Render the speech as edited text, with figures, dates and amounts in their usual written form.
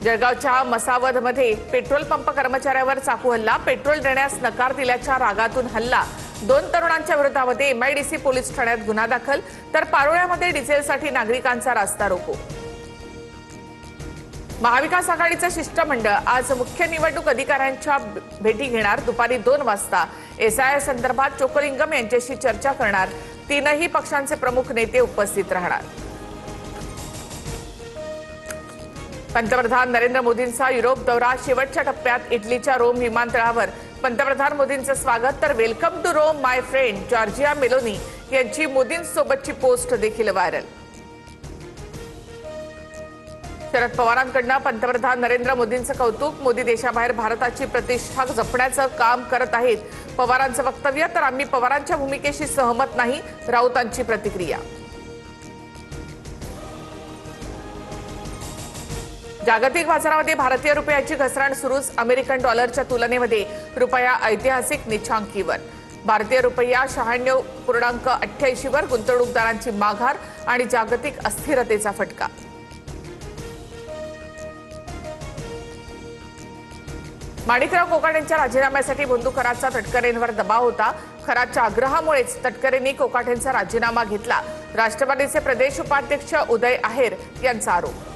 जळगावच्या मसावदमध्ये petrol pump कर्मचाऱ्यावर चाकू हल्ला। पेट्रोल देण्यास नकार दिल्याच्या रागातून हल्ला। 2 तरुणांच्या विरोधामध्ये एमआयडीसी पोलीस ठाण्यात गुन्हा दाखल। तर पारोळ्यामध्ये डिझेलसाठी नागरिकांचा रास्ता रोको। महाविकास आघाडीचे शिष्टमंडळ आज मुख्य निवडणूक अधिकाऱ्यांच्या भेटी घेणार। दुपारी 2 वाजता एसआयआर संदर्भात चोक्कलिंगम यांच्याशी चर्चा करणार। 3ही पक्षांचे प्रमुख नेते उपस्थित राहणार। पंतप्रधान नरेंद्र मोदींचा युरोप दौरा शेवटच्या टप्प्यात। इटलीच्या रोम विमानतळावर पंतप्रधान मोदींचं स्वागत। तर welcome to Rome my friend Giorgia Meloni यांची मोदींसोबतची पोस्ट देखील व्हायरल। शरद पवारांकडून पंतप्रधान नरेंद्र मोदींचं कौतुक। मोदी देशाबाहेर भारताची प्रतिष्ठा जपण्याचं काम करत आहेत। पवारांचं वक्तव्य। तर आम्ही पवारांच्या भूमिकेशी सहमत नाही, राऊतांची प्रतिक्रिया। जागतिक बाजारामध्ये भारतीय रुपयाची घसरण सुरूच। अमेरिकन डॉलरच्या तुलनेमध्ये रुपया ऐतिहासिक नीचांकीवर। भारतीय रुपया 96.88 वर। गुंतवणूकदारांची माघार आणि जागतिक अस्थिरतेचा फटका। माणिकराव कोकाटे यांच्या राजीनाम्यासाठी बंधू खरातचा तटकरेंवर दबाव होता। खरातच्या आग्रहामुळेच तटकरेंनी कोकाटेंचा राजीनामा घेतला। राष्ट्रवादीचे प्रदेश उपाध्यक्ष उदय आहेर यांचा आरोप।